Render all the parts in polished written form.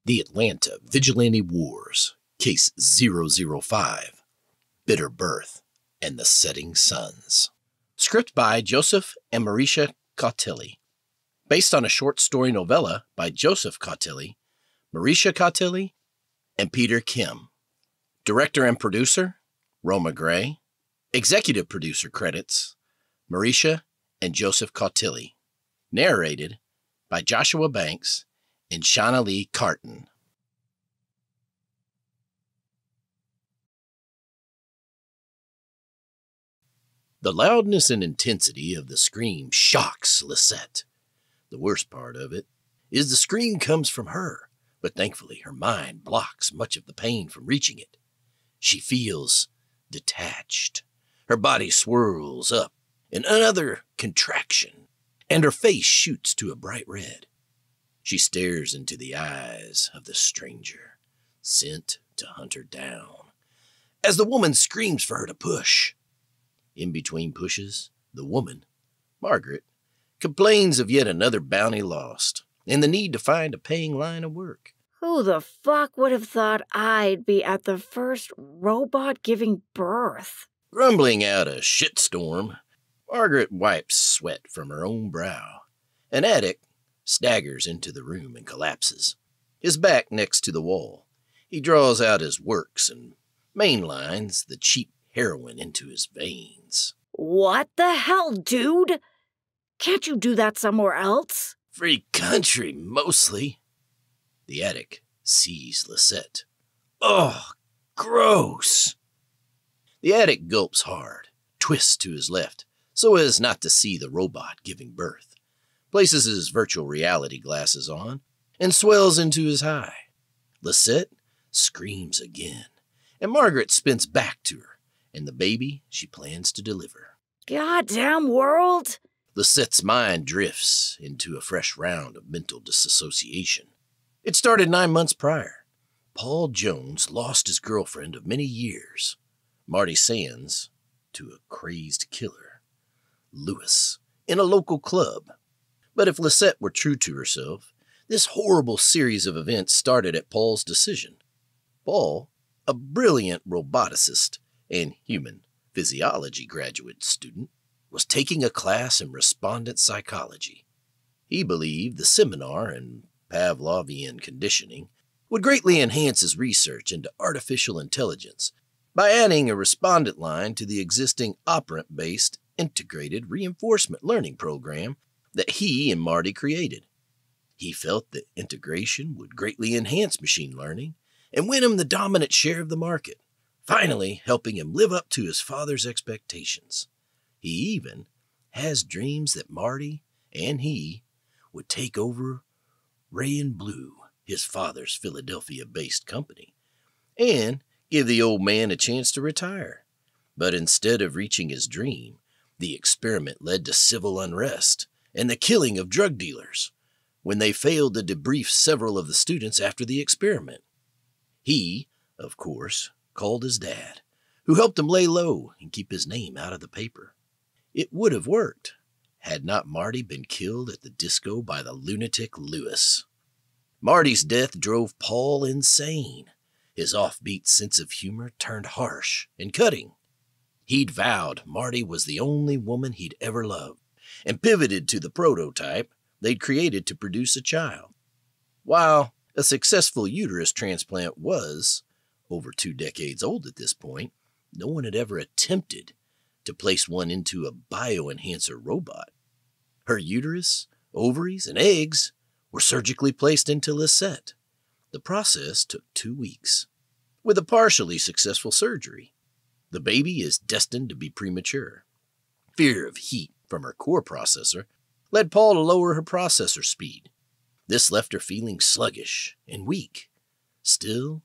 The Atlanta Vigilante Wars, Case 005, Bitter Birth and the Setting Suns. Script by Joseph and Marisha Cautilli. Based on a short story novella by Joseph Cautilli, Marisha Cautilli, and Peter Kim. Director and producer, Roma Gray. Executive producer credits, Marisha and Joseph Cautilli. Narrated by Joshua Banks and Shauna Lee Carton. The loudness and intensity of the scream shocks Lisette. The worst part of it is the scream comes from her, but thankfully her mind blocks much of the pain from reaching it. She feels detached. Her body swirls up in another contraction, and her face shoots to a bright red. She stares into the eyes of the stranger, sent to hunt her down, as the woman screams for her to push. In between pushes, the woman, Margaret, complains of yet another bounty lost and the need to find a paying line of work. Who the fuck would have thought I'd be at the first robot giving birth? Grumbling out a shitstorm, Margaret wipes sweat from her own brow. An addict staggers into the room and collapses, his back next to the wall. He draws out his works and mainlines the cheap heroin into his veins. What the hell, dude? Can't you do that somewhere else? Free country, mostly. The addict sees Lisette. Oh, gross. The addict gulps hard, twists to his left so as not to see the robot giving birth, places his virtual reality glasses on, and swells into his high. Lisette screams again, and Margaret spins back to her and the baby she plans to deliver. Goddamn world! Lisette's mind drifts into a fresh round of mental disassociation. It started 9 months prior. Paul Jones lost his girlfriend of many years, Marty Sands, to a crazed killer, Lewis, in a local club. But if Lisette were true to herself, this horrible series of events started at Paul's decision. Paul, a brilliant roboticist and human physiology graduate student, was taking a class in respondent psychology. He believed the seminar in Pavlovian conditioning would greatly enhance his research into artificial intelligence by adding a respondent line to the existing operant-based integrated reinforcement learning program that he and Marty created. He felt that integration would greatly enhance machine learning and win him the dominant share of the market, finally helping him live up to his father's expectations. He even has dreams that Marty and he would take over Ray and Blue, his father's Philadelphia-based company, and give the old man a chance to retire. But instead of reaching his dream, the experiment led to civil unrest and the killing of drug dealers when they failed to debrief several of the students after the experiment. He, of course, called his dad, who helped him lay low and keep his name out of the paper. It would have worked had not Marty been killed at the disco by the lunatic Lewis. Marty's death drove Paul insane. His offbeat sense of humor turned harsh and cutting. He'd vowed Marty was the only woman he'd ever loved, and pivoted to the prototype they'd created to produce a child. While a successful uterus transplant was over 2 decades old at this point, no one had ever attempted to place one into a bioenhancer robot. Her uterus, ovaries, and eggs were surgically placed into Lisette. The process took 2 weeks, with a partially successful surgery. The baby is destined to be premature. Fear of heat from her core processor led Paul to lower her processor speed. This left her feeling sluggish and weak. Still,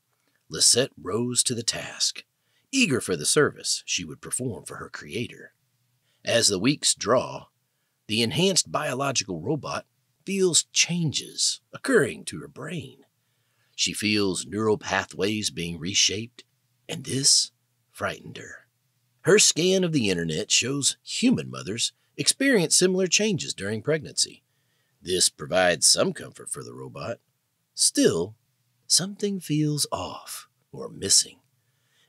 Lisette rose to the task, eager for the service she would perform for her creator. As the weeks draw, the enhanced biological robot feels changes occurring to her brain. She feels neural pathways being reshaped, and this frightened her. Her scan of the internet shows human mothers experience similar changes during pregnancy. This provides some comfort for the robot. Still, something feels off or missing.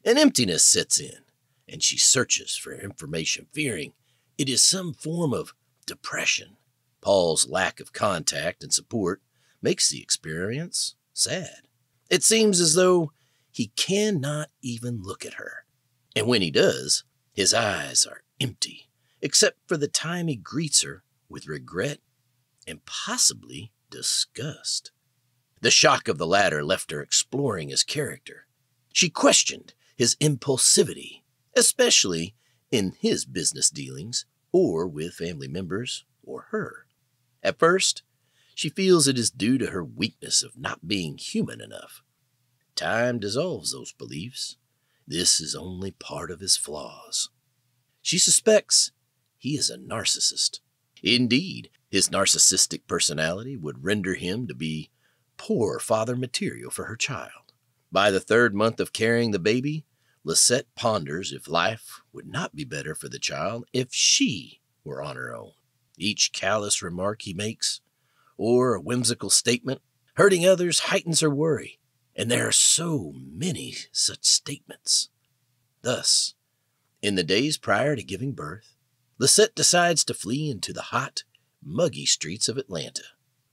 An emptiness sets in, and she searches for information, fearing it is some form of depression. Paul's lack of contact and support makes the experience sad. It seems as though he cannot even look at her. And when he does, his eyes are empty, except for the time he greets her with regret and possibly disgust. The shock of the latter left her exploring his character. She questioned his impulsivity, especially in his business dealings or with family members or her. At first, she feels it is due to her weakness of not being human enough. Time dissolves those beliefs. This is only part of his flaws. She suspects he is a narcissist. Indeed, his narcissistic personality would render him to be poor father material for her child. By the 3rd month of carrying the baby, Lisette ponders if life would not be better for the child if she were on her own. Each callous remark he makes, or a whimsical statement, hurting others heightens her worry, and there are so many such statements. Thus, in the days prior to giving birth, Lisette decides to flee into the hot, muggy streets of Atlanta.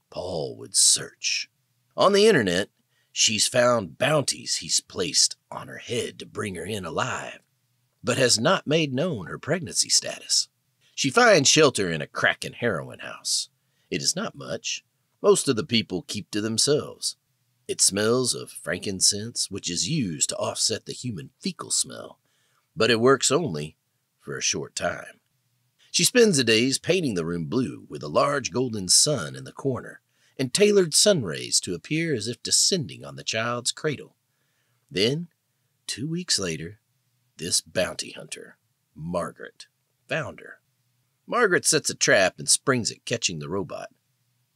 Paul would search. On the internet, she's found bounties he's placed on her head to bring her in alive, but has not made known her pregnancy status. She finds shelter in a crack and heroin house. It is not much. Most of the people keep to themselves. It smells of frankincense, which is used to offset the human fecal smell, but it works only for a short time. She spends the days painting the room blue with a large golden sun in the corner and tailored sun rays to appear as if descending on the child's cradle. Then, 2 weeks later, this bounty hunter, Margaret, found her. Margaret sets a trap and springs at catching the robot.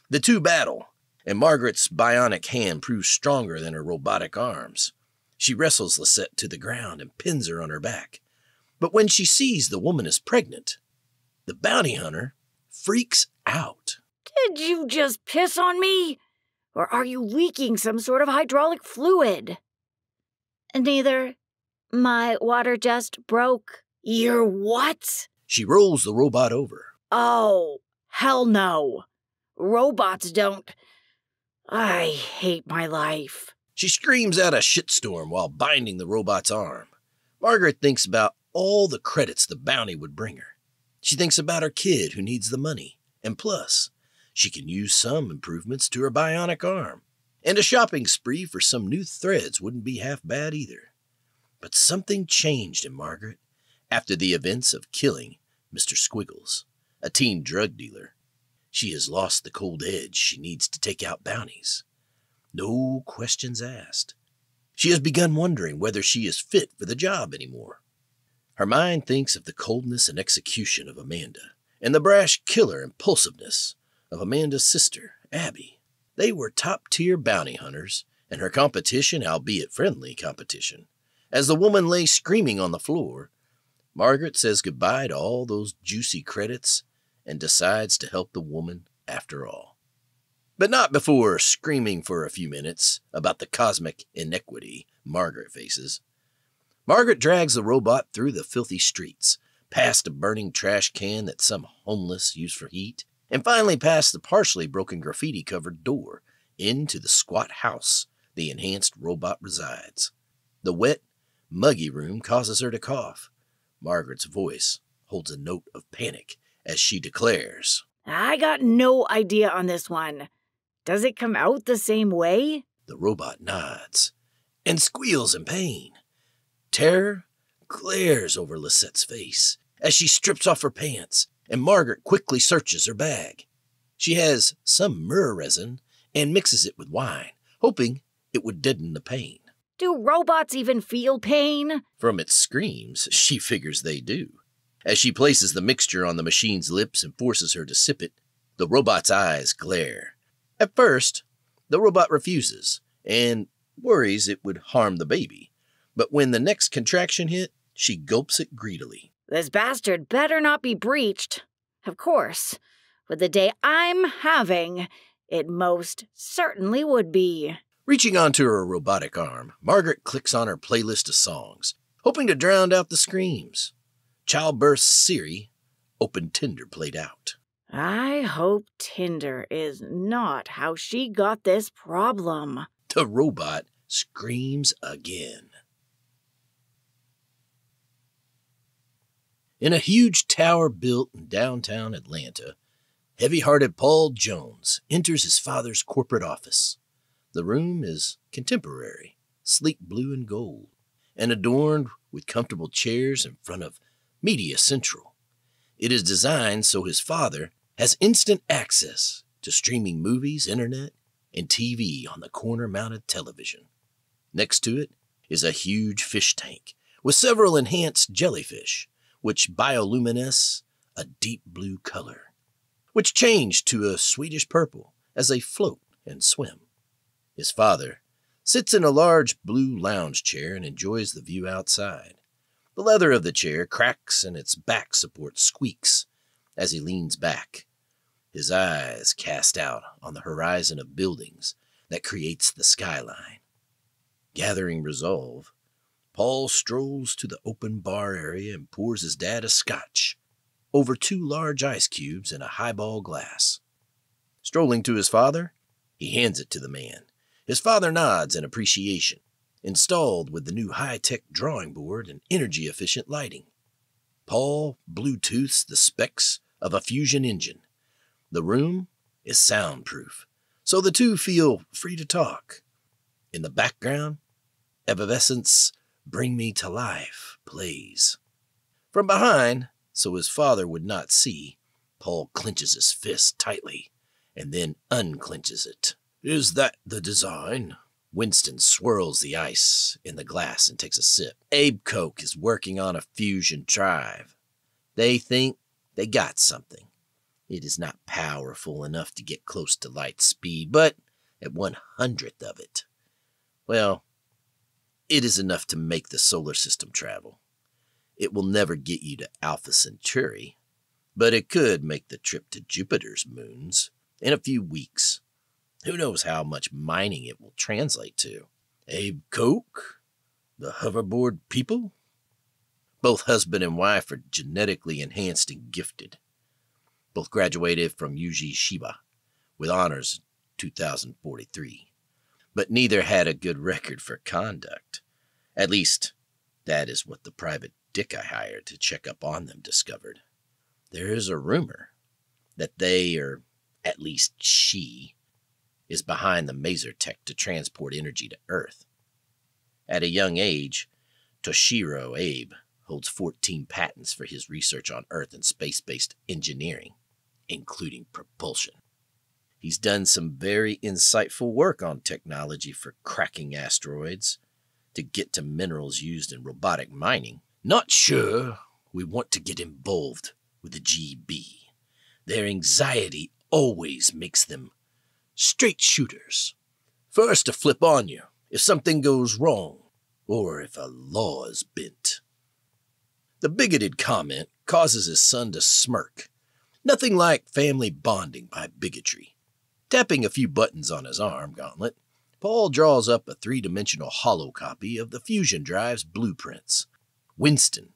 The two battle, and Margaret's bionic hand proves stronger than her robotic arms. She wrestles Lisette to the ground and pins her on her back. But when she sees the woman is pregnant, the bounty hunter freaks out. Did you just piss on me? Or are you leaking some sort of hydraulic fluid? Neither. My water just broke. Your what? She rolls the robot over. Oh, hell no. Robots don't. I hate my life. She screams out a shitstorm while binding the robot's arm. Margaret thinks about all the credits the bounty would bring her. She thinks about her kid who needs the money, and plus, she can use some improvements to her bionic arm. And a shopping spree for some new threads wouldn't be half bad either. But something changed in Margaret after the events of killing Mr. Squiggles, a teen drug dealer. She has lost the cold edge she needs to take out bounties. No questions asked. She has begun wondering whether she is fit for the job anymore. Her mind thinks of the coldness and execution of Amanda, and the brash killer impulsiveness of Amanda's sister, Abby. They were top-tier bounty hunters, and her competition, albeit friendly competition. As the woman lay screaming on the floor, Margaret says goodbye to all those juicy credits and decides to help the woman after all. But not before screaming for a few minutes about the cosmic inequity Margaret faces. Margaret drags the robot through the filthy streets, past a burning trash can that some homeless use for heat, and finally past the partially broken graffiti-covered door into the squat house the enhanced robot resides. The wet, muggy room causes her to cough. Margaret's voice holds a note of panic as she declares, I got no idea on this one. Does it come out the same way? The robot nods and squeals in pain. Terror glares over Lisette's face as she strips off her pants, and Margaret quickly searches her bag. She has some myrrh resin and mixes it with wine, hoping it would deaden the pain. Do robots even feel pain? From its screams, she figures they do. As she places the mixture on the machine's lips and forces her to sip it, the robot's eyes glare. At first, the robot refuses and worries it would harm the baby. But when the next contraction hit, she gulps it greedily. This bastard better not be breached. Of course, with the day I'm having, it most certainly would be. Reaching onto her robotic arm, Margaret clicks on her playlist of songs, hoping to drown out the screams. Childbirth Siri, Open Tinder played out. I hope Tinder is not how she got this problem. The robot screams again. In a huge tower built in downtown Atlanta, heavy-hearted Paul Jones enters his father's corporate office. The room is contemporary, sleek blue and gold, and adorned with comfortable chairs in front of Media Central. It is designed so his father has instant access to streaming movies, internet, and TV on the corner-mounted television. Next to it is a huge fish tank with several enhanced jellyfish, which bioluminesce a deep blue color, which change to a sweetish purple as they float and swim. His father sits in a large blue lounge chair and enjoys the view outside. The leather of the chair cracks and its back support squeaks as he leans back, his eyes cast out on the horizon of buildings that creates the skyline. Gathering resolve, Paul strolls to the open bar area and pours his dad a scotch over 2 large ice cubes in a highball glass. Strolling to his father, he hands it to the man. His father nods in appreciation, installed with the new high-tech drawing board and energy-efficient lighting. Paul Bluetooths the specs of a fusion engine. The room is soundproof, so the two feel free to talk. In the background, Evanescence's Bring Me to Life plays. From behind, so his father would not see, Paul clenches his fist tightly and then unclenches it. Is that the design? Winston swirls the ice in the glass and takes a sip. Abe Koch is working on a fusion drive. They think they got something. It is not powerful enough to get close to light speed, but at 1/100th of it, well, it is enough to make the solar system travel. It will never get you to Alpha Centauri, but it could make the trip to Jupiter's moons in a few weeks. Who knows how much mining it will translate to? Abe Koch? The hoverboard people? Both husband and wife are genetically enhanced and gifted. Both graduated from UG Shiba with honors in 2043. But neither had a good record for conduct. At least, that is what the private dick I hired to check up on them discovered. There is a rumor that they, or at least she, is behind the maser tech to transport energy to Earth. At a young age, Toshiro Abe holds 14 patents for his research on Earth and space-based engineering, including propulsion. He's done some very insightful work on technology for cracking asteroids to get to minerals used in robotic mining. Not sure we want to get involved with the GB. Their anxiety always makes them straight shooters. First to flip on you if something goes wrong or if a law is bent. The bigoted comment causes his son to smirk. Nothing like family bonding by bigotry. Tapping a few buttons on his arm gauntlet, Paul draws up a 3-dimensional holocopy of the fusion drive's blueprints. Winston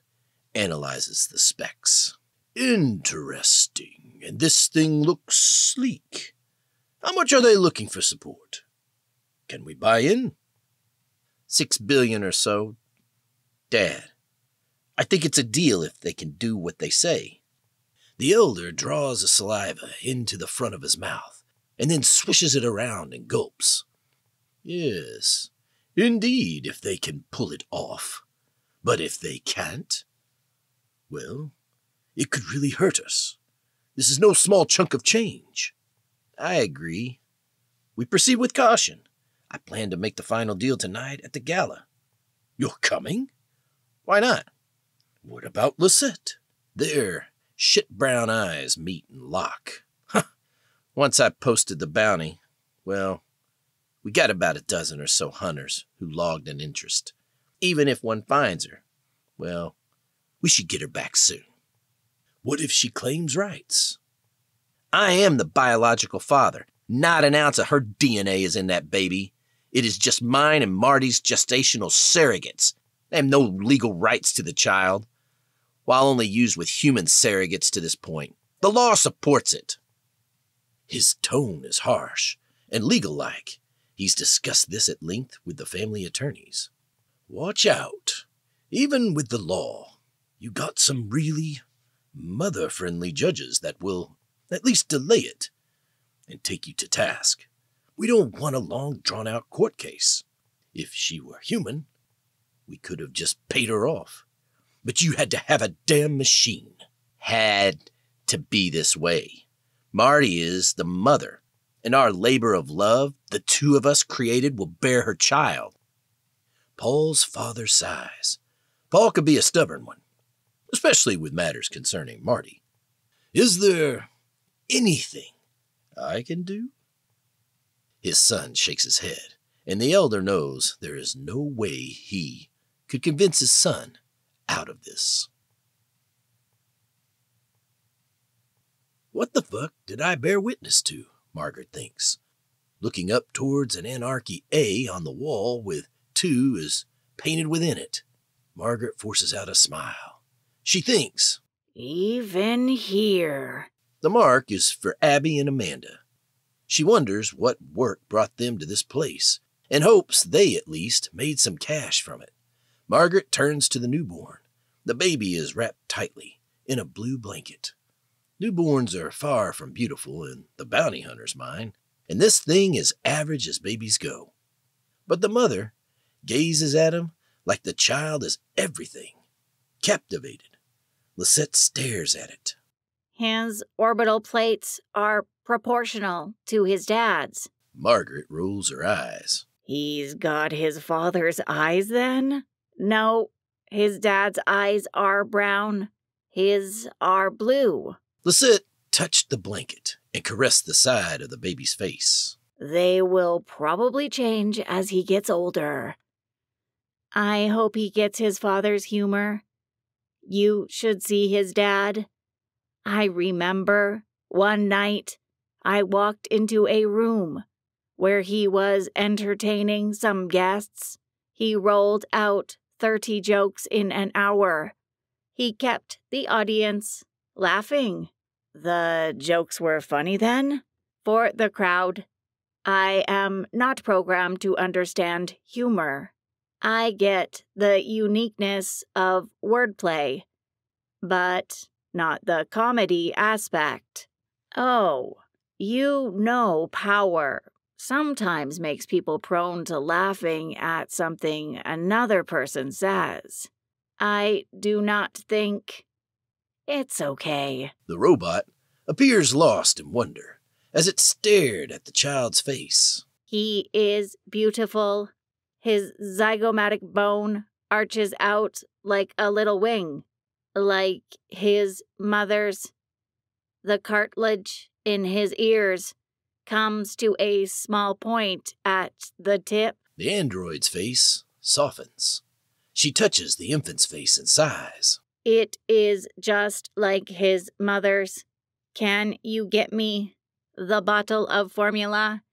analyzes the specs. Interesting, and this thing looks sleek. How much are they looking for support? Can we buy in? $6 billion or so. Dad, I think it's a deal if they can do what they say. The elder draws the saliva into the front of his mouth and then swishes it around and gulps. Yes, indeed, if they can pull it off. But if they can't, well, it could really hurt us. This is no small chunk of change. I agree. We proceed with caution. I plan to make the final deal tonight at the gala. You're coming? Why not? What about Lisette? Their shit-brown eyes meet and lock. Once I posted the bounty, well, we got about a dozen or so hunters who logged an interest. Even if one finds her, well, we should get her back soon. What if she claims rights? I am the biological father. Not an ounce of her DNA is in that baby. It is just mine and Marty's gestational surrogates. They have no legal rights to the child. While only used with human surrogates to this point, the law supports it. His tone is harsh and legal-like. He's discussed this at length with the family attorneys. Watch out. Even with the law, you got some really mother-friendly judges that will at least delay it and take you to task. We don't want a long, drawn-out court case. If she were human, we could have just paid her off. But you had to have a damn machine. Had to be this way. Marty is the mother, and our labor of love, the two of us created, will bear her child. Paul's father sighs. Paul could be a stubborn one, especially with matters concerning Marty. Is there anything I can do? His son shakes his head, and the elder knows there is no way he could convince his son out of this. What the fuck did I bear witness to? Margaret thinks, looking up towards an Anarchy A on the wall with 2 is painted within it. Margaret forces out a smile. She thinks, even here. The mark is for Abby and Amanda. She wonders what work brought them to this place, and hopes they at least made some cash from it. Margaret turns to the newborn. The baby is wrapped tightly in a blue blanket. Newborns are far from beautiful in the bounty hunter's mind, and this thing is average as babies go. But the mother gazes at him like the child is everything. Captivated, Lisette stares at it. His orbital plates are proportional to his dad's. Margaret rolls her eyes. He's got his father's eyes then? No, his dad's eyes are brown. His are blue. Lisette touched the blanket and caressed the side of the baby's face. They will probably change as he gets older. I hope he gets his father's humor. You should see his dad. I remember one night I walked into a room where he was entertaining some guests. He rolled out 30 jokes in an hour. He kept the audience laughing. The jokes were funny then? For the crowd. I am not programmed to understand humor. I get the uniqueness of wordplay, but not the comedy aspect. Oh, you know power sometimes makes people prone to laughing at something another person says. I do not think it's okay. The robot appears lost in wonder as it stared at the child's face. He is beautiful. His zygomatic bone arches out like a little wing, like his mother's. The cartilage in his ears comes to a small point at the tip. The android's face softens. She touches the infant's face and sighs. It is just like his mother's. Can you get me the bottle of formula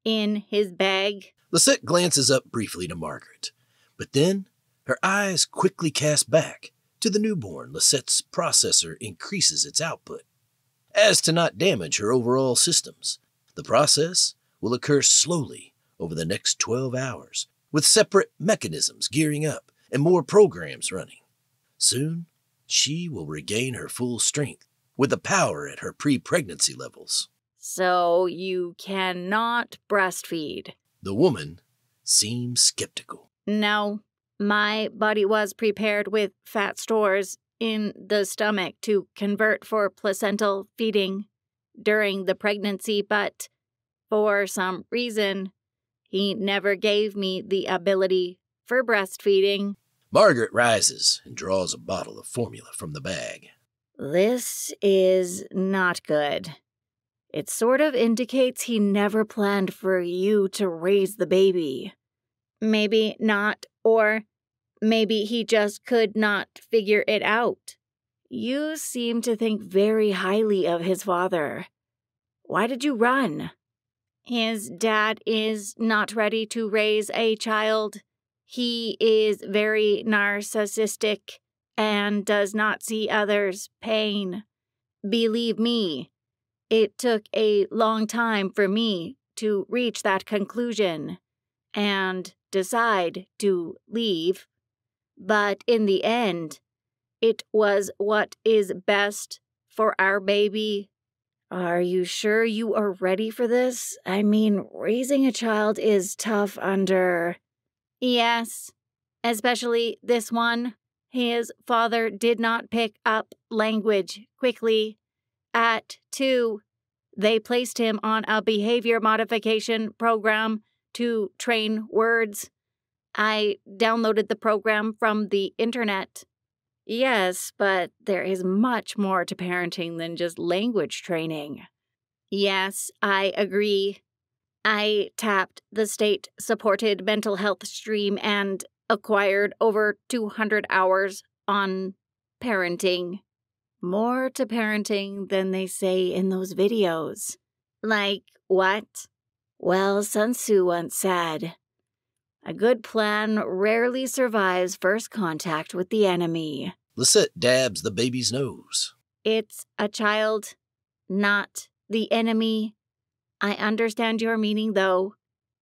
in his bag? Lisette glances up briefly to Margaret, but then her eyes quickly cast back to the newborn. Lisette's processor increases its output, as to not damage her overall systems. The process will occur slowly over the next 12 hours, with separate mechanisms gearing up and more programs running. Soon, she will regain her full strength, with the power at her pre-pregnancy levels. So you cannot breastfeed. The woman seems skeptical. No, my body was prepared with fat stores in the stomach to convert for placental feeding during the pregnancy, but for some reason, he never gave me the ability for breastfeeding. Margaret rises and draws a bottle of formula from the bag. This is not good. It sort of indicates he never planned for you to raise the baby. Maybe not, or maybe he just could not figure it out. You seem to think very highly of his father. Why did you run? His dad is not ready to raise a child. He is very narcissistic and does not see others' pain. Believe me, it took a long time for me to reach that conclusion and decide to leave. But in the end, it was what is best for our baby. Are you sure you are ready for this? I mean, raising a child is tough under... Yes, especially this one. His father did not pick up language quickly. At 2, they placed him on a behavior modification program to train words. I downloaded the program from the internet. Yes, but there is much more to parenting than just language training. Yes, I agree. I tapped the state-supported mental health stream and acquired over 200 hours on parenting. More to parenting than they say in those videos. Like what? Well, Sun Tzu once said, "A good plan rarely survives first contact with the enemy." Lisette dabs the baby's nose. It's a child, not the enemy. I understand your meaning, though.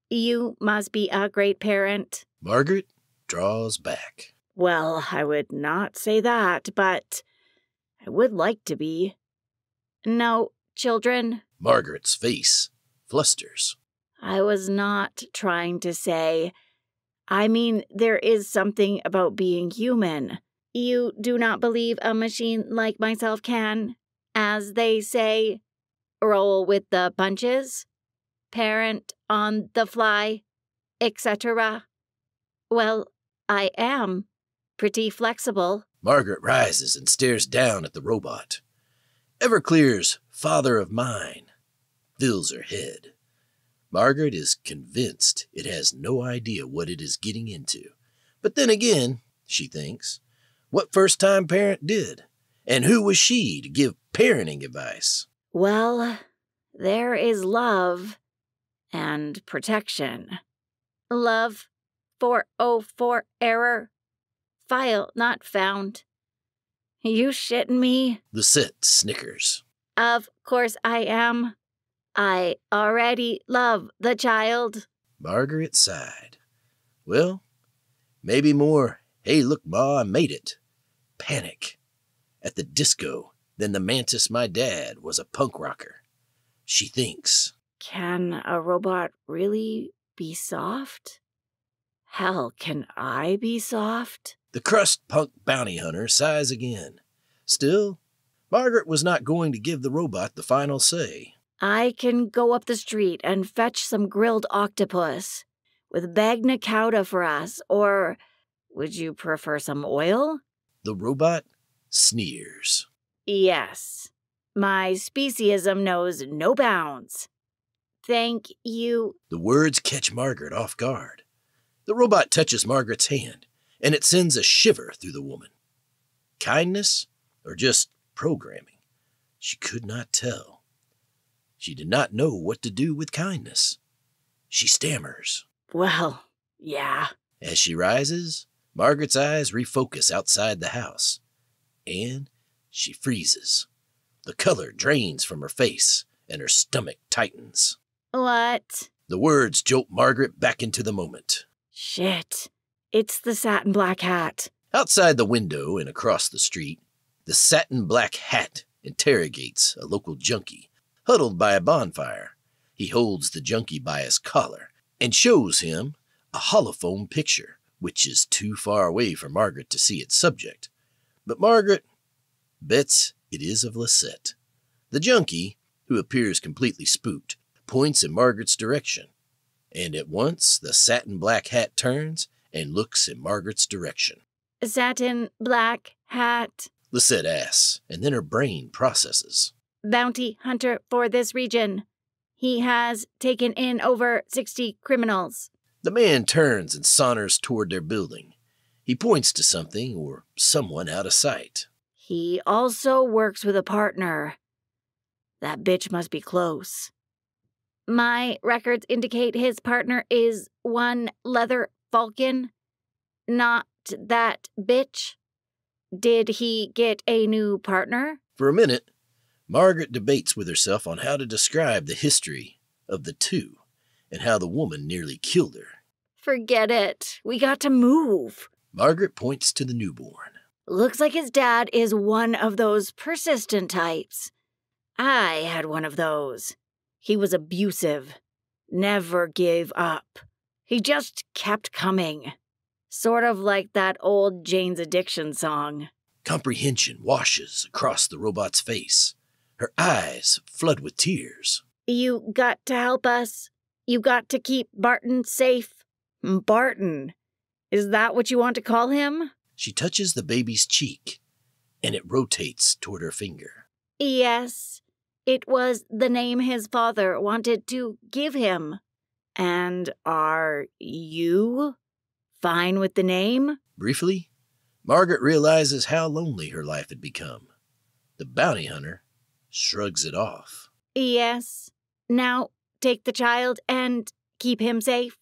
You must be a great parent. Margaret draws back. Well, I would not say that, but I would like to be. No, children. Margaret's face flusters. I was not trying to say. I mean, there is something about being human. You do not believe a machine like myself can, as they say, roll with the punches, parent on the fly, etc. Well, I am pretty flexible. Margaret rises and stares down at the robot. Everclear's father of mine fills her head. Margaret is convinced it has no idea what it is getting into. But then again, she thinks, what first-time parent did? And who was she to give parenting advice? Well, there is love and protection. Love 404 error. File not found. You shitting me? Lisette snickers. Of course I am. I already love the child. Margaret sighed. Well, maybe more, hey look ma, I made it. Panic. At the disco, then the mantis my dad was a punk rocker. She thinks. Can a robot really be soft? Hell, can I be soft? The crust punk bounty hunter sighs again. Still, Margaret was not going to give the robot the final say. I can go up the street and fetch some grilled octopus with bagna cauda for us, or would you prefer some oil? The robot sneers. Yes. My speciesism knows no bounds. Thank you. The words catch Margaret off guard. The robot touches Margaret's hand, and it sends a shiver through the woman. Kindness or just programming? She could not tell. She did not know what to do with kindness. She stammers. Well, yeah. As she rises, Margaret's eyes refocus outside the house, and she freezes. The color drains from her face, and her stomach tightens. What? The words jolt Margaret back into the moment. Shit. It's the satin black hat. Outside the window and across the street, the satin black hat interrogates a local junkie, huddled by a bonfire. He holds the junkie by his collar and shows him a holophone picture, which is too far away for Margaret to see its subject. But Margaret bets it is of Lisette. The junkie, who appears completely spooked, points in Margaret's direction, and at once the satin black hat turns and looks in Margaret's direction. Satin black hat. Lisette asks, and then her brain processes. Bounty hunter for this region. He has taken in over 60 criminals. The man turns and saunters toward their building. He points to something or someone out of sight. He also works with a partner. That bitch must be close. My records indicate his partner is one leather falcon, not that bitch. Did he get a new partner? For a minute, Margaret debates with herself on how to describe the history of the two and how the woman nearly killed her. Forget it. We got to move. Margaret points to the newborn. Looks like his dad is one of those persistent types. I had one of those. He was abusive. Never gave up. He just kept coming. Sort of like that old Jane's Addiction song. Comprehension washes across the robot's face. Her eyes flood with tears. You got to help us. You got to keep Barton safe. Barton. Is that what you want to call him? She touches the baby's cheek, and it rotates toward her finger. Yes, it was the name his father wanted to give him. And are you fine with the name? Briefly, Margaret realizes how lonely her life had become. The bounty hunter shrugs it off. Yes. Now take the child and keep him safe.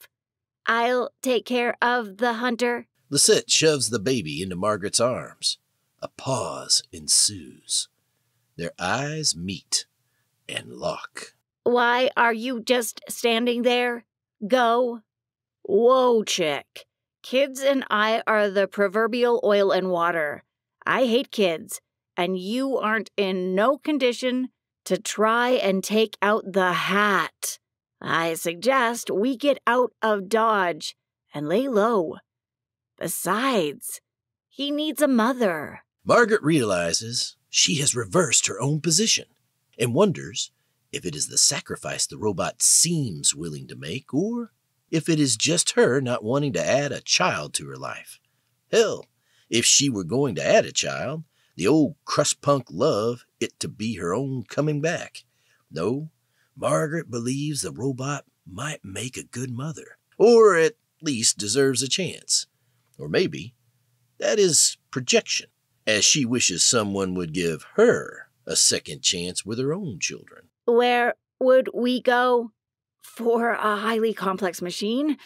I'll take care of the hunter. Lisette shoves the baby into Margaret's arms. A pause ensues. Their eyes meet and lock. Why are you just standing there? Go. Whoa, chick. Kids and I are the proverbial oil and water. I hate kids, and you aren't in no condition to try and take out the hat. I suggest we get out of Dodge and lay low. Besides, he needs a mother. Margaret realizes she has reversed her own position and wonders if it is the sacrifice the robot seems willing to make or if it is just her not wanting to add a child to her life. Hell, if she were going to add a child, the old crust punk love it to be her own coming back. No, Margaret believes the robot might make a good mother, or at least deserves a chance. Or maybe that is projection, as she wishes someone would give her a second chance with her own children. Where would we go? For a highly complex machine?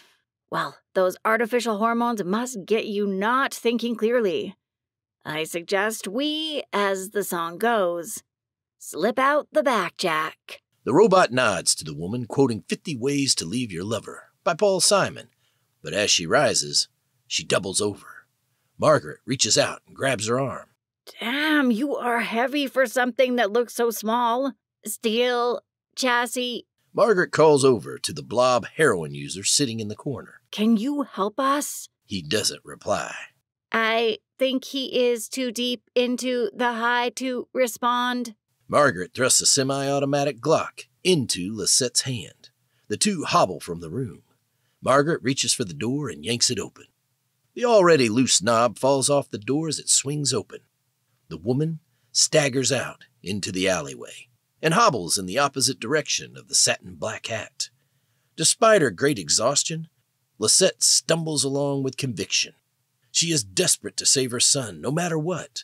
Well, those artificial hormones must get you not thinking clearly. I suggest we, as the song goes, slip out the back, Jack. The robot nods to the woman, quoting 50 Ways to Leave Your Lover by Paul Simon. But as she rises, she doubles over. Margaret reaches out and grabs her arm. Damn, you are heavy for something that looks so small. Steel, chassis. Margaret calls over to the blob heroin user sitting in the corner. Can you help us? He doesn't reply. I think he is too deep into the high to respond. Margaret thrusts a semi-automatic Glock into Lisette's hand. The two hobble from the room. Margaret reaches for the door and yanks it open. The already loose knob falls off the door as it swings open. The woman staggers out into the alleyway and hobbles in the opposite direction of the satin black hat. Despite her great exhaustion, Lisette stumbles along with conviction. She is desperate to save her son no matter what,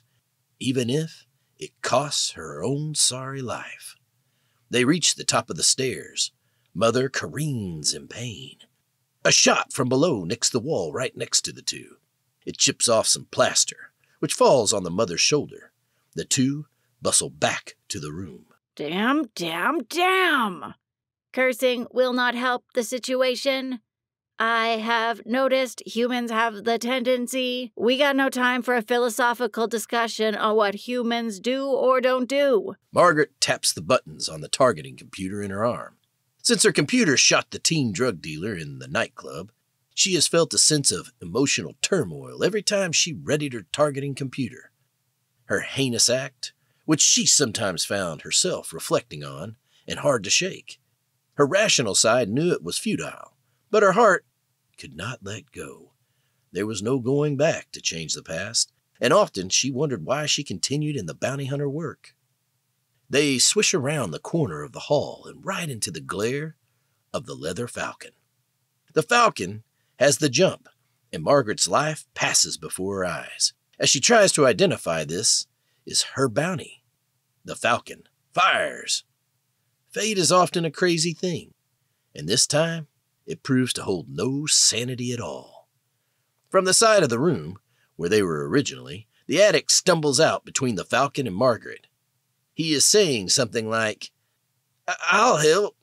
even if it costs her own sorry life. They reach the top of the stairs. Mother careens in pain. A shot from below nicks the wall right next to the two. It chips off some plaster, which falls on the mother's shoulder. The two bustle back to the room. Damn, damn, damn! Cursing will not help the situation. I have noticed humans have the tendency. We got no time for a philosophical discussion on what humans do or don't do. Margaret taps the buttons on the targeting computer in her arm. Since her computer shot the teen drug dealer in the nightclub, she has felt a sense of emotional turmoil every time she readied her targeting computer. Her heinous act, which she sometimes found herself reflecting on and hard to shake. Her rational side knew it was futile, but her heart could not let go. There was no going back to change the past, and often she wondered why she continued in the bounty hunter work. They swish around the corner of the hall and right into the glare of the leather falcon. The falcon has the jump, and Margaret's life passes before her eyes. As she tries to identify this is her bounty. The falcon fires. Fate is often a crazy thing. And this time, it proves to hold no sanity at all. From the side of the room, where they were originally, the addict stumbles out between the Falcon and Margaret. He is saying something like, "I'll help,"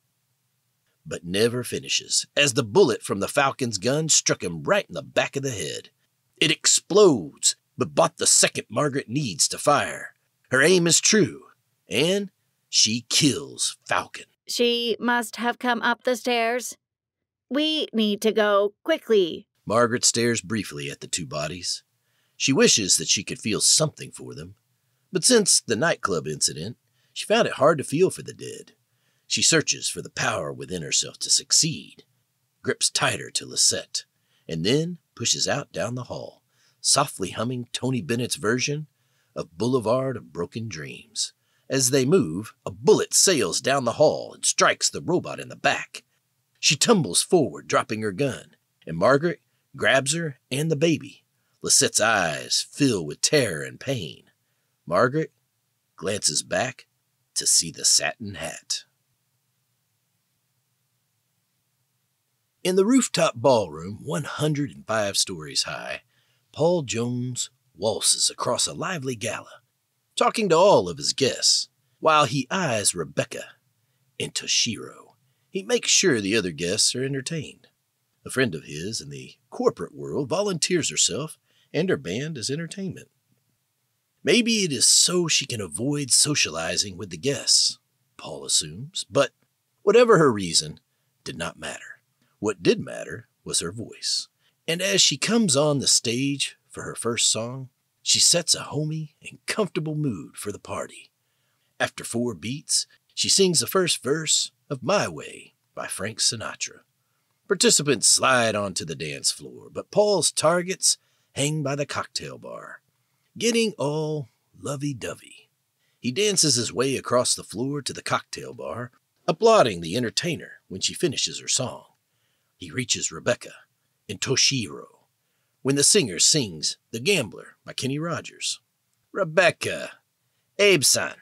but never finishes, as the bullet from the Falcon's gun struck him right in the back of the head. It explodes, but bought the second Margaret needs to fire. Her aim is true, and she kills Falcon. She must have come up the stairs. We need to go quickly. Margaret stares briefly at the two bodies. She wishes that she could feel something for them, but since the nightclub incident, she found it hard to feel for the dead. She searches for the power within herself to succeed, grips tighter to Lisette, and then pushes out down the hall, softly humming Tony Bennett's version of Boulevard of Broken Dreams. As they move, a bullet sails down the hall and strikes the robot in the back. She tumbles forward, dropping her gun, and Margaret grabs her and the baby. Lisette's eyes fill with terror and pain. Margaret glances back to see the satin hat. In the rooftop ballroom, 105 stories high, Paul Jones waltzes across a lively gala, talking to all of his guests, while he eyes Rebecca and Toshiro. He makes sure the other guests are entertained. A friend of his in the corporate world volunteers herself and her band as entertainment. Maybe it is so she can avoid socializing with the guests, Paul assumes, but whatever her reason, did not matter. What did matter was her voice, and as she comes on the stage for her first song, she sets a homey and comfortable mood for the party. After 4 beats, she sings the first verse of My Way by Frank Sinatra. Participants slide onto the dance floor, but Paul's targets hang by the cocktail bar, getting all lovey-dovey. He dances his way across the floor to the cocktail bar, applauding the entertainer when she finishes her song. He reaches Rebecca and Toshiro when the singer sings The Gambler by Kenny Rogers. "Rebecca, Abe-san."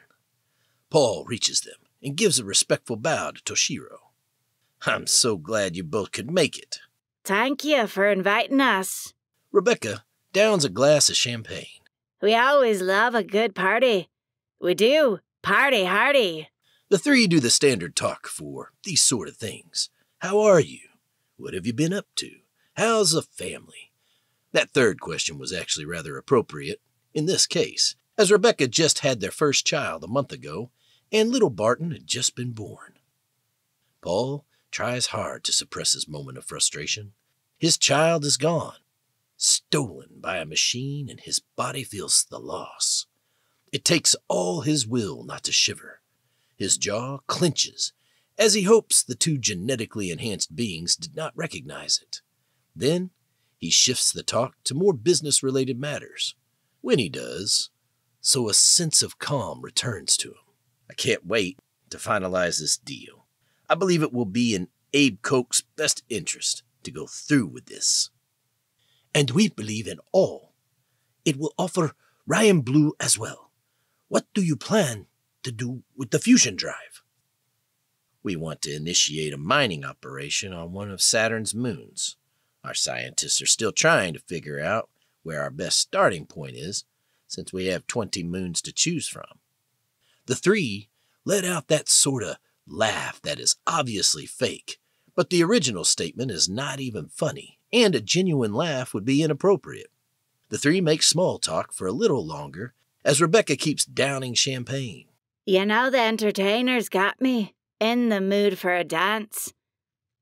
Paul reaches them and gives a respectful bow to Toshiro. "I'm so glad you both could make it." Thank you for inviting us. Rebecca downs a glass of champagne. We always love a good party. We do. Party hardy. The three do the standard talk for these sort of things. How are you? What have you been up to? How's the family? That third question was actually rather appropriate in this case, as Rebecca just had their first child a month ago, and little Barton had just been born. Paul tries hard to suppress his moment of frustration. His child is gone, stolen by a machine, and his body feels the loss. It takes all his will not to shiver. His jaw clenches as he hopes the two genetically enhanced beings did not recognize it. Then he shifts the talk to more business-related matters. When he does, so a sense of calm returns to him. "I can't wait to finalize this deal. I believe it will be in Abe Koch's best interest to go through with this. And we believe in all. It will offer Ryan Blue as well. What do you plan to do with the fusion drive?" "We want to initiate a mining operation on one of Saturn's moons. Our scientists are still trying to figure out where our best starting point is, since we have 20 moons to choose from." The three let out that sort of laugh that is obviously fake, but the original statement is not even funny, and a genuine laugh would be inappropriate. The three make small talk for a little longer as Rebecca keeps downing champagne. You know, the entertainers got me in the mood for a dance.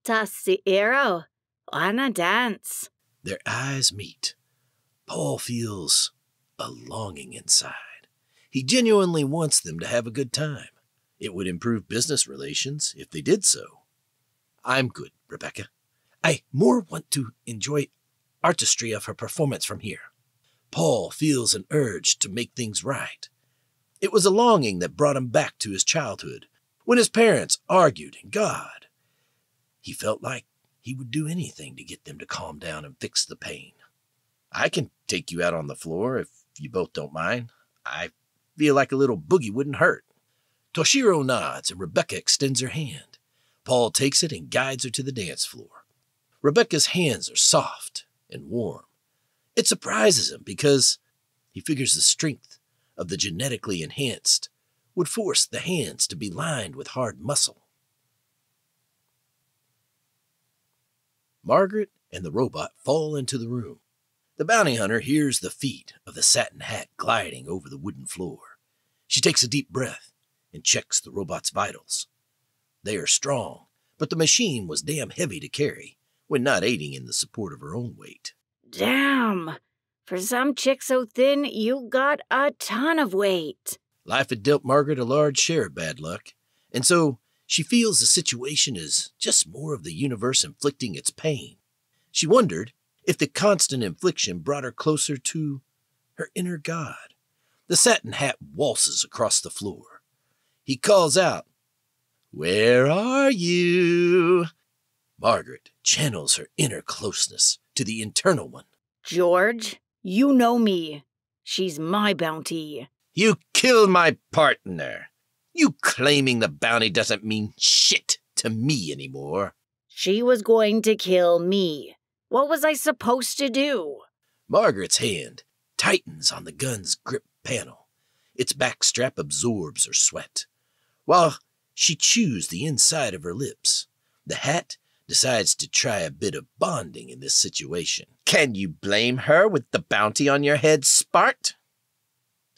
Toshiro, wanna dance? Their eyes meet. Paul feels a longing inside. He genuinely wants them to have a good time. It would improve business relations if they did so. "I'm good, Rebecca. I more want to enjoy artistry of her performance from here." Paul feels an urge to make things right. It was a longing that brought him back to his childhood, when his parents argued and God. He felt like he would do anything to get them to calm down and fix the pain. "I can take you out on the floor if you both don't mind. I feel like a little boogie wouldn't hurt." Toshiro nods and Rebecca extends her hand. Paul takes it and guides her to the dance floor. Rebecca's hands are soft and warm. It surprises him because he figures the strength of the genetically enhanced would force the hands to be lined with hard muscle. Margaret and the robot fall into the room. The bounty hunter hears the feet of the satin hat gliding over the wooden floor. She takes a deep breath and checks the robot's vitals. They are strong, but the machine was damn heavy to carry when not aiding in the support of her own weight. Damn! For some chick so thin, you got a ton of weight. Life had dealt Margaret a large share of bad luck, and so she feels the situation is just more of the universe inflicting its pain. She wondered if the constant infliction brought her closer to her inner god. The satin hat waltzes across the floor. He calls out, "Where are you?" Margaret channels her inner closeness to the internal one. George, you know me. She's my bounty. You killed my partner. You claiming the bounty doesn't mean shit to me anymore. She was going to kill me. What was I supposed to do? Margaret's hand tightens on the gun's grip panel. Its backstrap absorbs her sweat. While she chews the inside of her lips, the hat decides to try a bit of bonding in this situation. Can you blame her with the bounty on your head, Spart?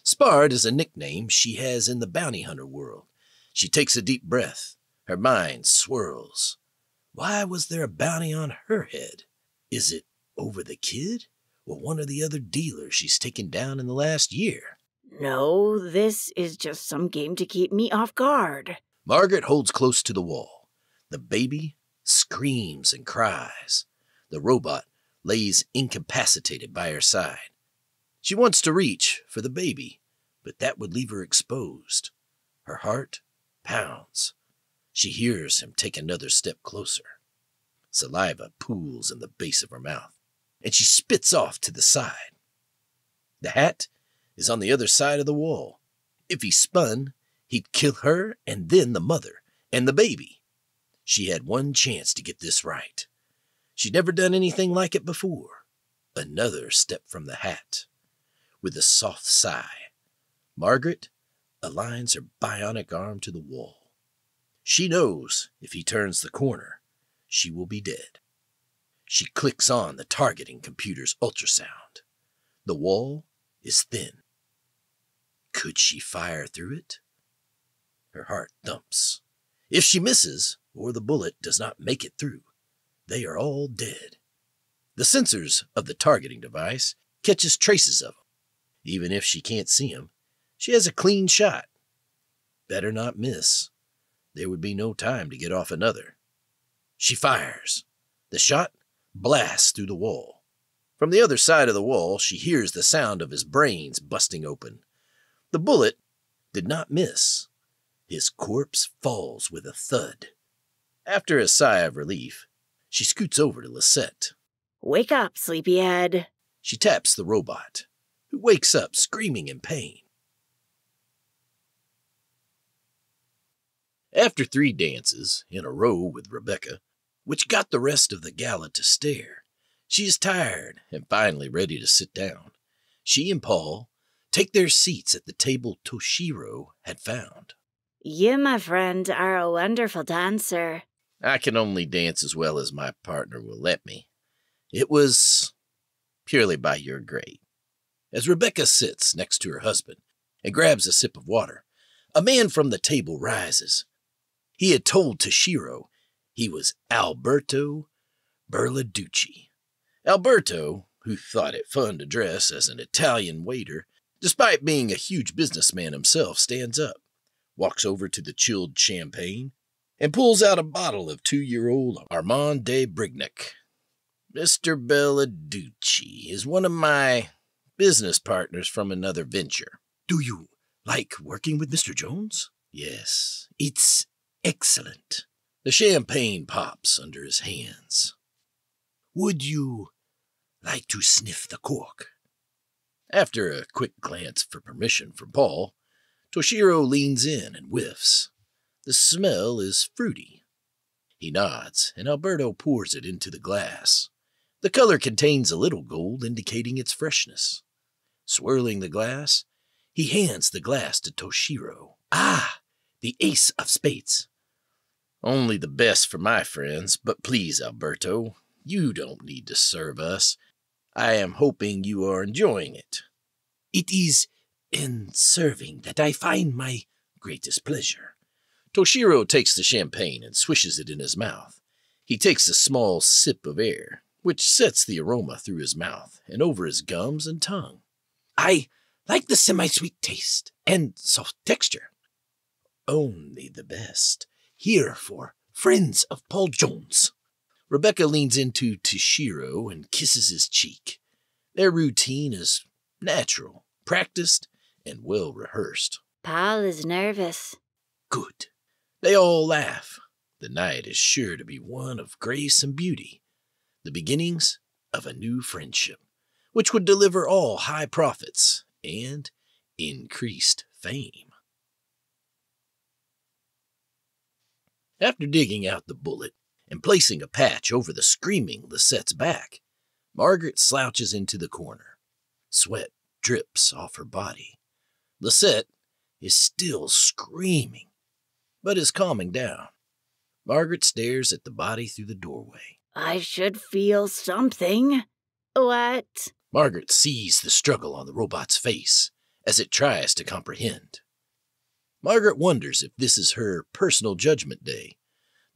Spart is a nickname she has in the bounty hunter world. She takes a deep breath. Her mind swirls. Why was there a bounty on her head? Is it over the kid or one of the other dealers she's taken down in the last year? No, this is just some game to keep me off guard. Margaret holds close to the wall. The baby screams and cries. The robot lays incapacitated by her side. She wants to reach for the baby, but that would leave her exposed. Her heart pounds. She hears him take another step closer. Saliva pools in the base of her mouth, and she spits off to the side. The hat is on the other side of the wall. If he spun, he'd kill her and then the mother and the baby. She had one chance to get this right. She'd never done anything like it before. Another step from the hat. With a soft sigh, Margaret aligns her bionic arm to the wall. She knows if he turns the corner, she will be dead. She clicks on the targeting computer's ultrasound. The wall is thin. Could she fire through it? Her heart thumps. If she misses, or the bullet does not make it through, they are all dead. The sensors of the targeting device catches traces of them. Even if she can't see them, she has a clean shot. Better not miss. There would be no time to get off another. She fires. The shot blasts through the wall. From the other side of the wall, she hears the sound of his brains busting open. The bullet did not miss. His corpse falls with a thud. After a sigh of relief, she scoots over to Lisette. Wake up, sleepyhead. She taps the robot, who wakes up screaming in pain. After 3 dances in a row with Rebecca, which got the rest of the gala to stare, she is tired and finally ready to sit down. She and Paul take their seats at the table Toshiro had found. You, my friend, are a wonderful dancer. I can only dance as well as my partner will let me. It was purely by your grade. As Rebecca sits next to her husband and grabs a sip of water, a man from the table rises. He had told Toshiro he was Alberto Berladucci. Alberto, who thought it fun to dress as an Italian waiter, despite being a huge businessman himself, stands up, walks over to the chilled champagne, and pulls out a bottle of 2-year-old Armand de Brignac. Mr. Belladucci is one of my business partners from another venture. Do you like working with Mr. Jones? Yes, it's excellent. The champagne pops under his hands. Would you like to sniff the cork? After a quick glance for permission from Paul, Toshiro leans in and whiffs. The smell is fruity. He nods, and Alberto pours it into the glass. The color contains a little gold, indicating its freshness. Swirling the glass, he hands the glass to Toshiro. Ah, the ace of spades. Only the best for my friends, but please, Alberto, you don't need to serve us. I am hoping you are enjoying it. It is in serving that I find my greatest pleasure. Toshiro takes the champagne and swishes it in his mouth. He takes a small sip of air, which sets the aroma through his mouth and over his gums and tongue. I like the semi-sweet taste and soft texture. Only the best. Here for friends of Paul Jones. Rebecca leans into Toshiro and kisses his cheek. Their routine is natural, practiced, and well rehearsed. Paul is nervous. Good. They all laugh. The night is sure to be one of grace and beauty, the beginnings of a new friendship, which would deliver all high profits and increased fame. After digging out the bullet and placing a patch over the screaming Lisette's back, Margaret slouches into the corner. Sweat drips off her body. Lisette is still screaming, but is calming down. Margaret stares at the body through the doorway. I should feel something. What? Margaret sees the struggle on the robot's face as it tries to comprehend. Margaret wonders if this is her personal judgment day.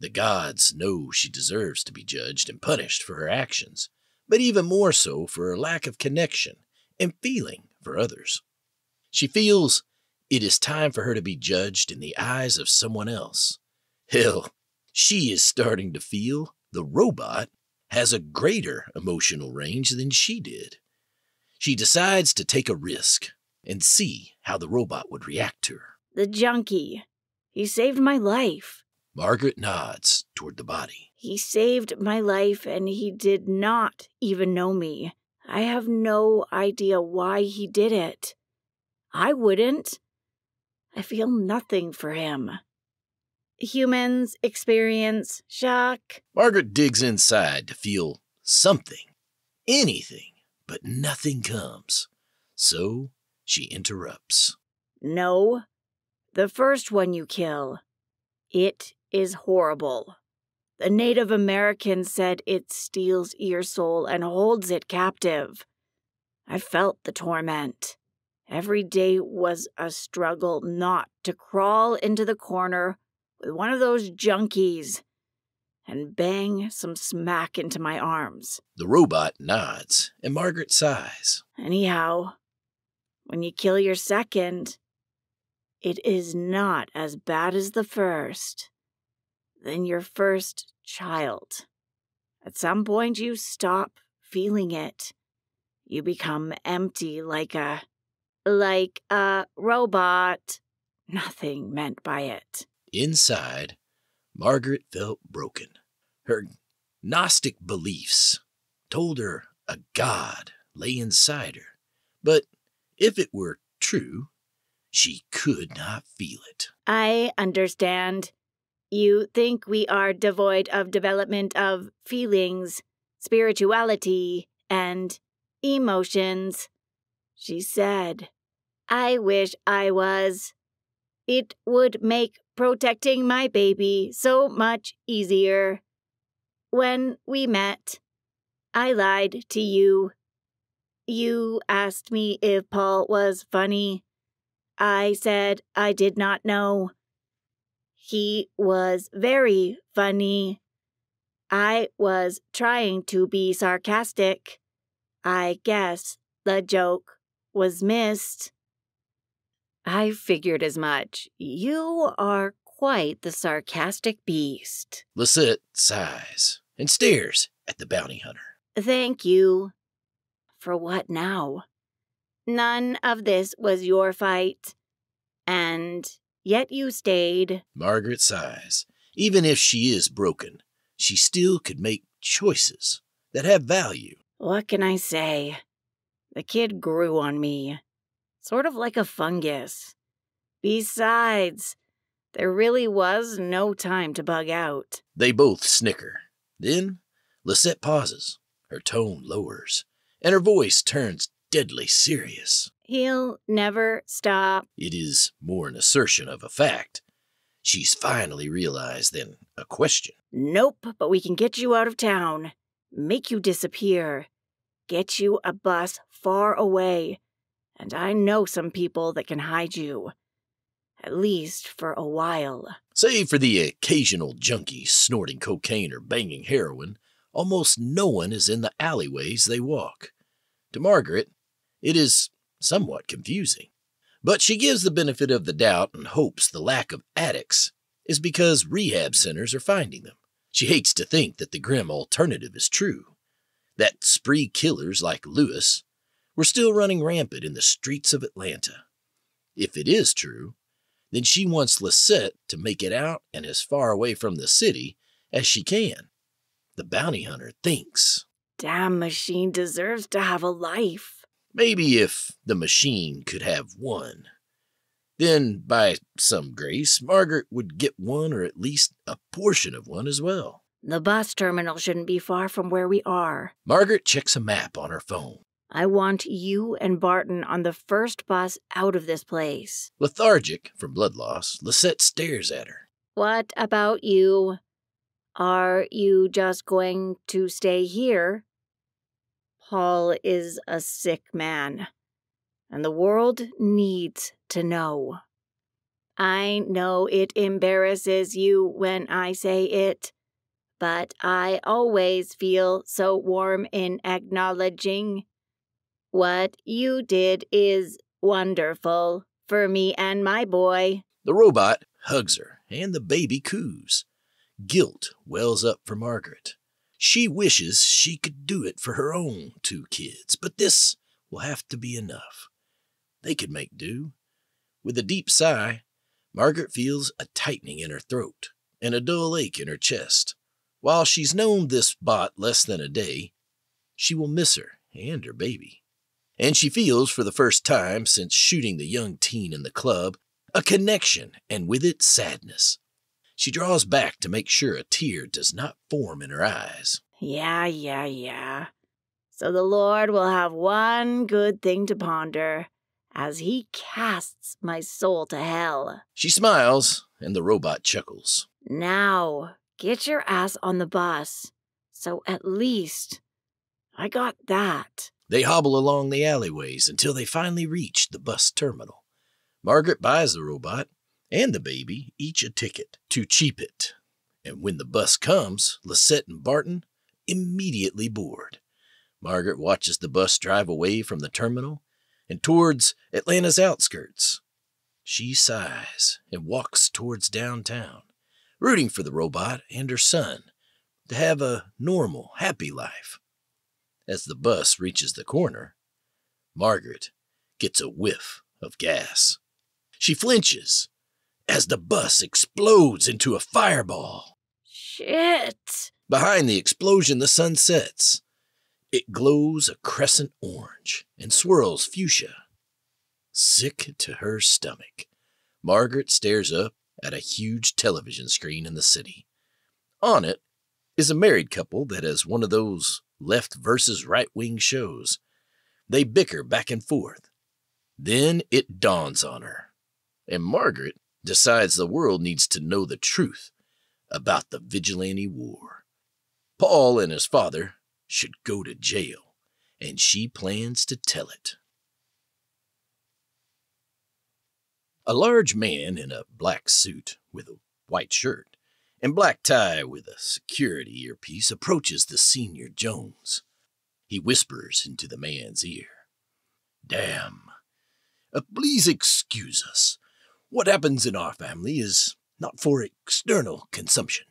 The gods know she deserves to be judged and punished for her actions, but even more so for her lack of connection and feeling for others. She feels it is time for her to be judged in the eyes of someone else. Hell, she is starting to feel the robot has a greater emotional range than she did. She decides to take a risk and see how the robot would react to her. The junkie. He saved my life. Margaret nods toward the body. He saved my life and he did not even know me. I have no idea why he did it. I wouldn't. I feel nothing for him. Humans experience shock. Margaret digs inside to feel something, anything, but nothing comes. So she interrupts. No, the first one you kill. It is horrible. The Native American said it steals your soul and holds it captive. I felt the torment. Every day was a struggle not to crawl into the corner with one of those junkies and bang some smack into my arms. The robot nods, and Margaret sighs. Anyhow, when you kill your second, it is not as bad as the first. Then your first child. At some point you stop feeling it. You become empty like a robot. Nothing meant by it. Inside, Margaret felt broken. Her Gnostic beliefs told her a god lay inside her, but if it were true, she could not feel it. I understand. You think we are devoid of development of feelings, spirituality, and emotions, she said. I wish I was. It would make protecting my baby so much easier. When we met, I lied to you. You asked me if Paul was funny. I said I did not know. He was very funny. I was trying to be sarcastic. I guess the joke was missed. I figured as much. You are quite the sarcastic beast. Lisette sighs and stares at the bounty hunter. Thank you. For what now? None of this was your fight. And yet you stayed. Margaret sighs. Even if she is broken, she still could make choices that have value. What can I say? The kid grew on me. Sort of like a fungus. Besides, There really was no time to bug out. They both snicker. Then Lisette pauses. Her tone lowers, and her voice turns deadly serious. He'll never stop. It is more an assertion of a fact. She's finally realized than a question. Nope, but we can get you out of town. Make you disappear. Get you a bus far away. And I know some people that can hide you. At least for a while. Save for the occasional junkie snorting cocaine or banging heroin, almost no one is in the alleyways they walk. To Margaret, it is somewhat confusing. But she gives the benefit of the doubt and hopes the lack of addicts is because rehab centers are finding them. She hates to think that the grim alternative is true, that spree killers like Lewis were still running rampant in the streets of Atlanta. If it is true, then she wants Lisette to make it out and as far away from the city as she can. The bounty hunter thinks. Damn machine deserves to have a life. Maybe if the machine could have one. Then, by some grace, Margaret would get one or at least a portion of one as well. The bus terminal shouldn't be far from where we are. Margaret checks a map on her phone. I want you and Barton on the first bus out of this place. Lethargic from blood loss, Lisette stares at her. What about you? Are you just going to stay here? Paul is a sick man, and the world needs to know. I know it embarrasses you when I say it, but I always feel so warm in acknowledging what you did is wonderful for me and my boy. The robot hugs her, and the baby coos. Guilt wells up for Margaret. She wishes she could do it for her own 2 kids, but this will have to be enough. They could make do. With a deep sigh, Margaret feels a tightening in her throat and a dull ache in her chest. While she's known this bot less than a day, she will miss her and her baby. And she feels for the first time since shooting the young teen in the club, a connection and with it sadness. She draws back to make sure a tear does not form in her eyes. Yeah. So the Lord will have one good thing to ponder as he casts my soul to hell. She smiles, and the robot chuckles. Now, get your ass on the bus. So at least I got that. They hobble along the alleyways until they finally reach the bus terminal. Margaret buys the robot and the baby each a ticket to cheap it. And when the bus comes, Lisette and Barton immediately board. Margaret watches the bus drive away from the terminal and towards Atlanta's outskirts. She sighs and walks towards downtown, rooting for the robot and her son to have a normal, happy life. As the bus reaches the corner, Margaret gets a whiff of gas. She flinches as the bus explodes into a fireball. Shit! Behind the explosion, the sun sets. It glows a crescent orange and swirls fuchsia. Sick to her stomach, Margaret stares up at a huge television screen in the city. On it is a married couple that has one of those left versus right-wing shows. They bicker back and forth. Then it dawns on her, and Margaret decides the world needs to know the truth about the Vigilante War. Paul and his father should go to jail, and she plans to tell it. A large man in a black suit with a white shirt and black tie with a security earpiece approaches the senior Jones. He whispers into the man's ear. "Damn. Please excuse us. What happens in our family is not for external consumption."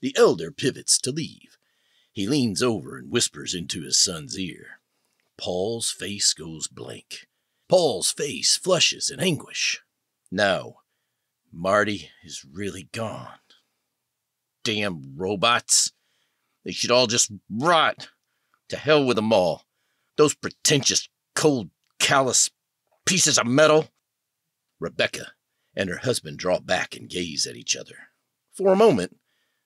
The elder pivots to leave. He leans over and whispers into his son's ear. Paul's face goes blank. Paul's face flushes in anguish. No, Marty is really gone. Damn robots. They should all just rot. To hell with them all. Those pretentious, cold, callous pieces of metal. Rebecca and her husband draw back and gaze at each other. For a moment,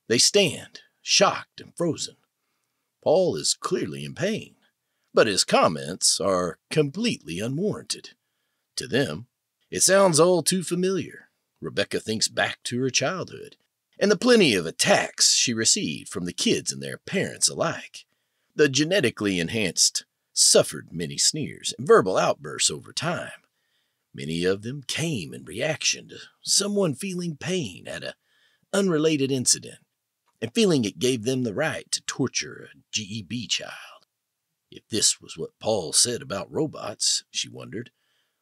they stand, shocked and frozen. Paul is clearly in pain, but his comments are completely unwarranted. To them, it sounds all too familiar. Rebecca thinks back to her childhood and the plenty of attacks she received from the kids and their parents alike. The genetically enhanced suffered many sneers and verbal outbursts over time. Many of them came in reaction to someone feeling pain at an unrelated incident and feeling it gave them the right to torture a GEB child. If this was what Paul said about robots, she wondered,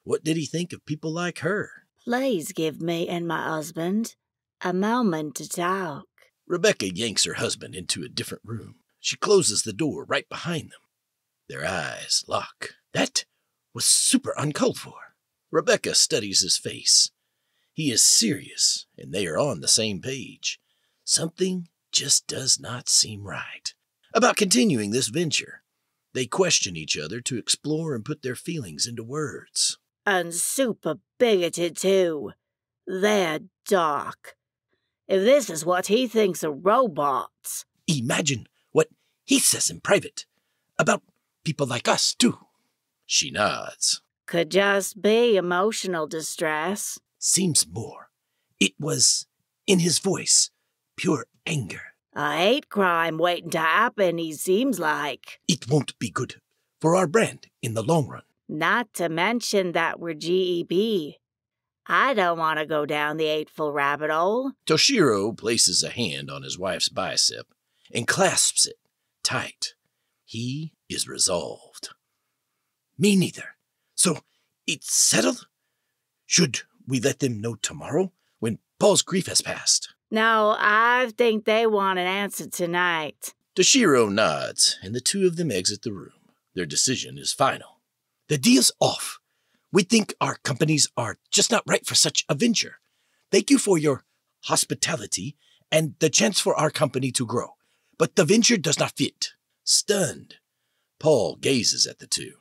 what did he think of people like her? Please give me and my husband a moment to talk. Rebecca yanks her husband into a different room. She closes the door right behind them. Their eyes lock. That was super uncalled for. Rebecca studies his face. He is serious, and they are on the same page. Something just does not seem right about continuing this venture. They question each other to explore and put their feelings into words. And super bigoted, too. They're dark. If this is what he thinks of robots. Imagine what he says in private about people like us, too. She nods. Could just be emotional distress. Seems more. It was in his voice, pure anger. A hate crime waiting to happen, he seems like. It won't be good for our brand in the long run. Not to mention that we're GEB. I don't want to go down the hateful rabbit hole. Toshiro places a hand on his wife's bicep and clasps it tight. He is resolved. Me neither. So, it's settled? Should we let them know tomorrow when Paul's grief has passed? No, I think they want an answer tonight. Toshiro nods, and the two of them exit the room. Their decision is final. The deal's off. We think our companies are just not right for such a venture. Thank you for your hospitality and the chance for our company to grow. But the venture does not fit. Stunned, Paul gazes at the two.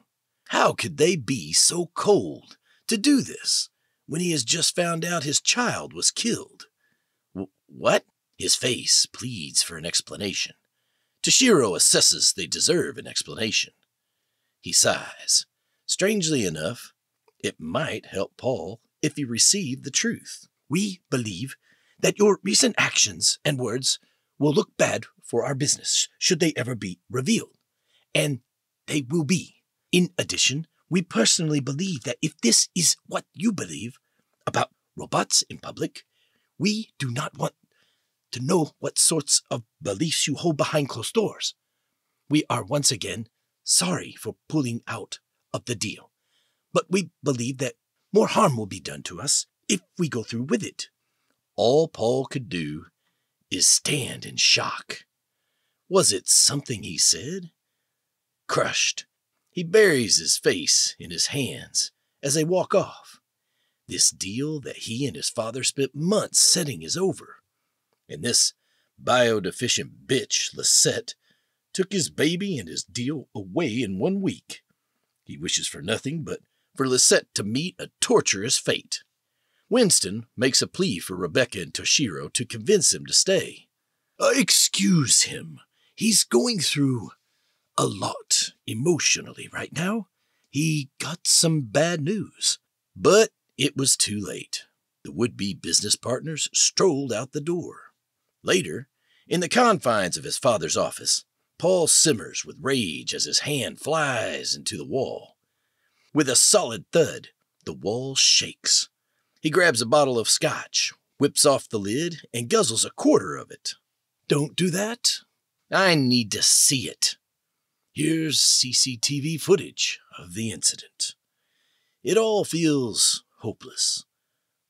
How could they be so cold to do this when he has just found out his child was killed? What? His face pleads for an explanation. Toshiro assesses they deserve an explanation. He sighs. Strangely enough, it might help Paul if he received the truth. We believe that your recent actions and words will look bad for our business should they ever be revealed. And they will be. In addition, we personally believe that if this is what you believe about robots in public, we do not want to know what sorts of beliefs you hold behind closed doors. We are once again sorry for pulling out of the deal, but we believe that more harm will be done to us if we go through with it. All Paul could do is stand in shock. Was it something he said? Crushed, he buries his face in his hands as they walk off. This deal that he and his father spent months setting is over. And this biodeficient bitch, Lisette, took his baby and his deal away in 1 week. He wishes for nothing but for Lisette to meet a torturous fate. Winston makes a plea for Rebecca and Toshiro to convince him to stay. Excuse him. He's going through a lot emotionally right now. He got some bad news. But it was too late. The would-be business partners strolled out the door. Later, in the confines of his father's office, Paul simmers with rage as his hand flies into the wall. With a solid thud, the wall shakes. He grabs a bottle of scotch, whips off the lid, and guzzles a quarter of it. Don't do that. I need to see it. Here's CCTV footage of the incident. It all feels hopeless.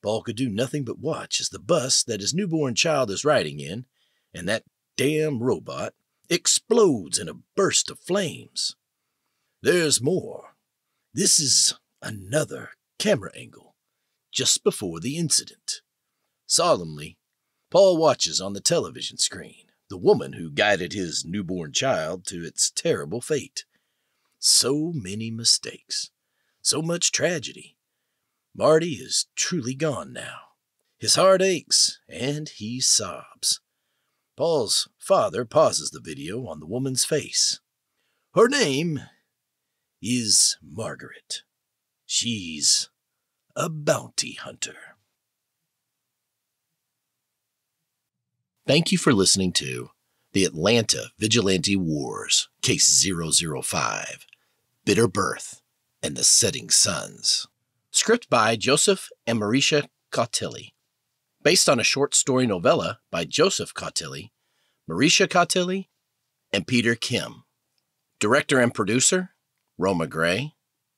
Paul could do nothing but watch as the bus that his newborn child is riding in, and that damn robot, explodes in a burst of flames. There's more. This is another camera angle, just before the incident. Solemnly, Paul watches on the television screen the woman who guided his newborn child to its terrible fate. So many mistakes, so much tragedy. Marty is truly gone now. His heart aches, and he sobs. Paul's father pauses the video on the woman's face. Her name is Marguerite. She's a bounty hunter. Thank you for listening to the Atlanta Vigilante Wars, Case 005, Bitter Birth and the Setting Suns. Script by Joseph and Marisha Cautilli. Based on a short story novella by Joseph Cautilli, Marisha Cautilli, and Peter Kim. Director and producer, Roma Gray.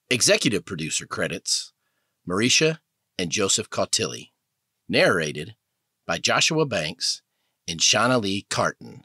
Executive producer credits, Marisha and Joseph Cautilli. Narrated by Joshua Banks and Shauna Lee Carton.